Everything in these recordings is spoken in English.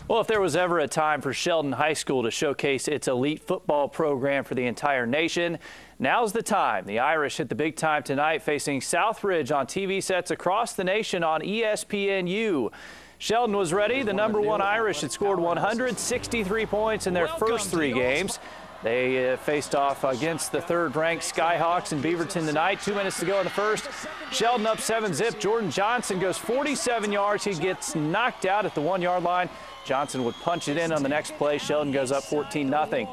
Well, if there was ever a time for Sheldon High School to showcase its elite football program for the entire nation, now's the time. The Irish hit the big time tonight, facing Southridge on TV sets across the nation on ESPNU. Sheldon was ready. The #1 Irish had scored 163 points in their first 3 games. They faced off against the 3rd-ranked Skyhawks in Beaverton tonight. 2 minutes to go in the first. Sheldon up 7-zip. Jordan Johnson goes 47 yards. He gets knocked out at the 1-yard line. Johnson would punch it in on the next play. Sheldon goes up 14-0.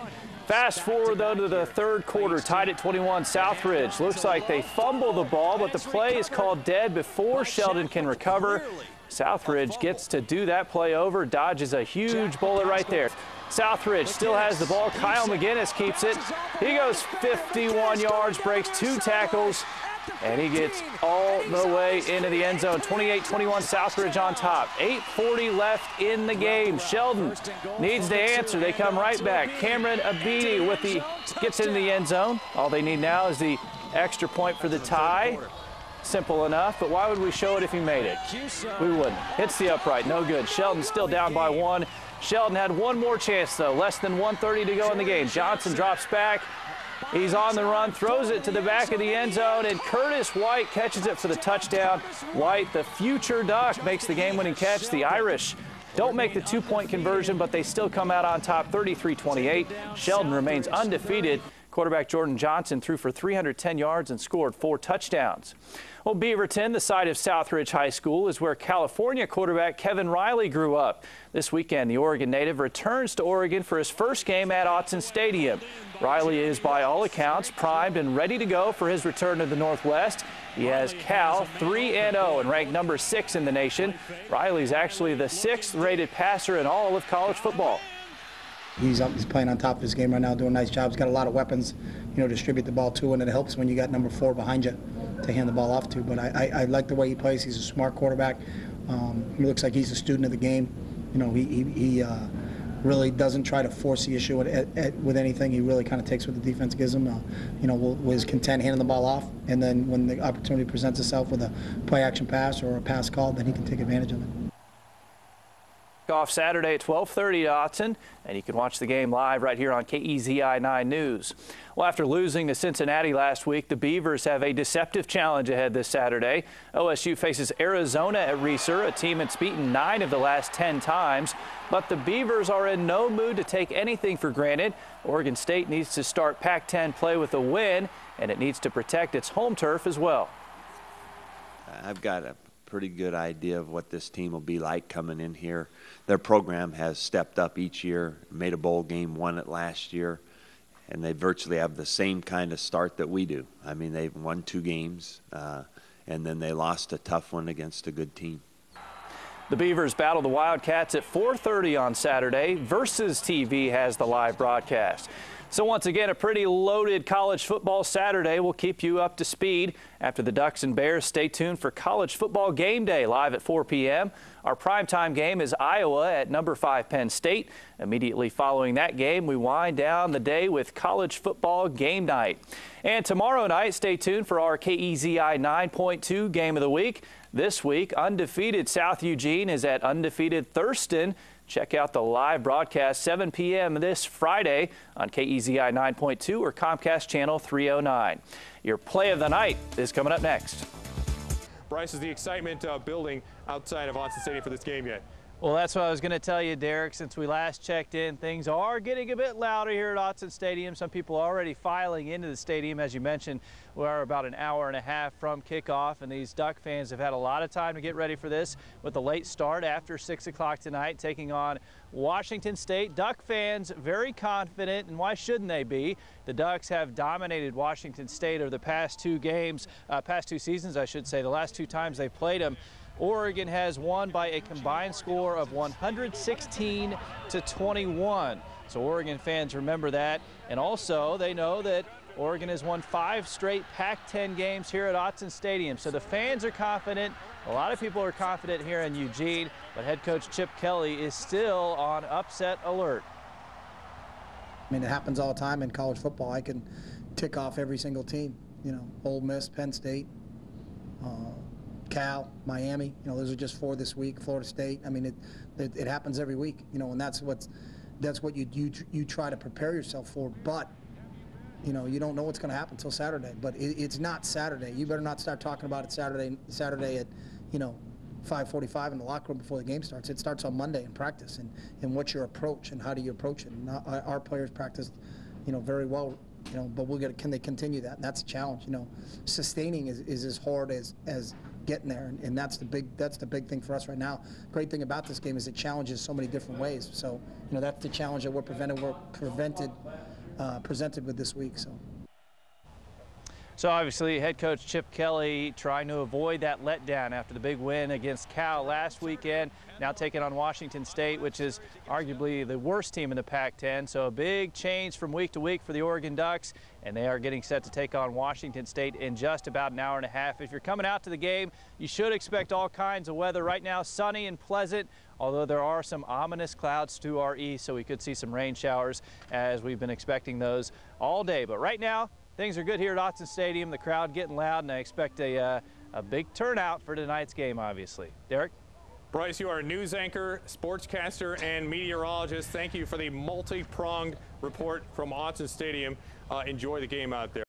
Fast forward, though, to the 3rd quarter, tied at 21. Southridge looks like they fumble the ball, but the play is called dead before Sheldon can recover. Southridge gets to do that play over, dodges a huge bullet right there. Southridge still has the ball. Kyle McGinnis keeps it. He goes 51 yards, breaks 2 tackles, and he gets all the way into the end zone. 28-21, Southridge on top. 8:40 left in the game. Sheldon needs to answer. They come right back. Cameron Abidi gets into the end zone. All they need now is the extra point for the tie. Simple enough, but why would we show it if he made it? We wouldn't. Hits the upright, no good. Sheldon still down by 1. Sheldon had one more chance, though. Less than 1:30 to go in the game. Johnson drops back. He's on the run, throws it to the back of the end zone, and Curtis White catches it for the touchdown. White, the future Duck, makes the game-winning catch. The Irish don't make the 2-point conversion, but they still come out on top, 33-28. Sheldon remains undefeated. Quarterback Jordan Johnson threw for 310 yards and scored 4 touchdowns. Well, Beaverton, the site of Southridge High School, is where California quarterback Kevin Riley grew up. This weekend, the Oregon native returns to Oregon for his first game at Autzen Stadium. Riley is, by all accounts, primed and ready to go for his return to the Northwest. He has Cal 3-0 and ranked number 6 in the nation. Riley's actually the 6th-rated passer in all of college football. He's playing on top of his game right now, doing a nice job. He's got a lot of weapons, distribute the ball to, and it helps when you got number 4 behind you to hand the ball off to. But I like the way he plays. He's a smart quarterback. He looks like he's a student of the game. He really doesn't try to force the issue with anything. He really kind of takes what the defense gives him. Was content handing the ball off, and then when the opportunity presents itself with a play-action pass or a pass call, then he can take advantage of it. Off Saturday at 12:30 at Autzen, and you can watch the game live right here on KEZI 9 News. Well, after losing to Cincinnati last week, the Beavers have a deceptive challenge ahead this Saturday. OSU faces Arizona at Reser, a team that's beaten 9 of the last 10 times. But the Beavers are in no mood to take anything for granted. Oregon State needs to start Pac-10 play with a win, and it needs to protect its home turf as well. I've got a pretty good idea of what this team will be like coming in here. Their program has stepped up each year, made a bowl game, won it last year, and they virtually have the same kind of start that we do. I mean, they've won 2 games, and then they lost a tough one against a good team. The Beavers battle the Wildcats at 4:30 on Saturday. Versus TV has the live broadcast. So once again, a pretty loaded college football Saturday. We'll keep you up to speed. After the Ducks and Bears, stay tuned for College Football Game Day live at 4 p.m. Our primetime game is Iowa at number 5 Penn State. Immediately following that game, we wind down the day with College Football Game Night. And tomorrow night, stay tuned for our KEZI 9.2 Game of the Week. This week, undefeated South Eugene is at undefeated Thurston. Check out the live broadcast 7 p.m. this Friday on KEZI 9.2 or Comcast Channel 309. Your play of the night is coming up next. Bryce, is the excitement building outside of Autzen Stadium for this game yet? Well, that's what I was going to tell you, Derek. Since we last checked in, things are getting a bit louder here at Autzen Stadium. Some people are already filing into the stadium. As you mentioned, we're about an hour and a half from kickoff, and these Duck fans have had a lot of time to get ready for this with a late start after 6 o'clock tonight, taking on Washington State. Duck fans very confident, and why shouldn't they be? The Ducks have dominated Washington State over the past 2 seasons, I should say. The last 2 times they've played them, Oregon has won by a combined score of 116-21. So Oregon fans remember that. And also they know that Oregon has won 5 straight Pac-10 games here at Autzen Stadium. So the fans are confident. A lot of people are confident here in Eugene, but head coach Chip Kelly is still on upset alert. I mean, it happens all the time in college football. I can tick off every single team, Ole Miss, Penn State, Cal, Miami. You know, those are just 4 this week. Florida State. I mean, it happens every week. You know, and that's what you try to prepare yourself for. But you know, you don't know what's going to happen until Saturday. But it's not Saturday. You better not start talking about it Saturday at, you know, 5:45 in the locker room before the game starts. It starts on Monday in practice, and what's your approach and how do you approach it. And our players practiced, you know, very well. You know, but can they continue that? And that's a challenge. You know, sustaining is as hard as getting there, and that's the big thing for us right now. Great thing about this game is it challenges so many different ways. So you know, that's the challenge that we're presented with this week. So obviously head coach Chip Kelly trying to avoid that letdown after the big win against Cal last weekend, now taking on Washington State, which is arguably the worst team in the Pac-10. So a big change from week to week for the Oregon Ducks, and they are getting set to take on Washington State in just about an hour and a half. If you're coming out to the game, you should expect all kinds of weather. Right now, sunny and pleasant, although there are some ominous clouds to our east, so we could see some rain showers as we've been expecting those all day. But right now, things are good here at Autzen Stadium. The crowd getting loud, and I expect a big turnout for tonight's game, obviously. Derek? Bryce, you are a news anchor, sportscaster, and meteorologist. Thank you for the multi-pronged report from Autzen Stadium. Enjoy the game out there.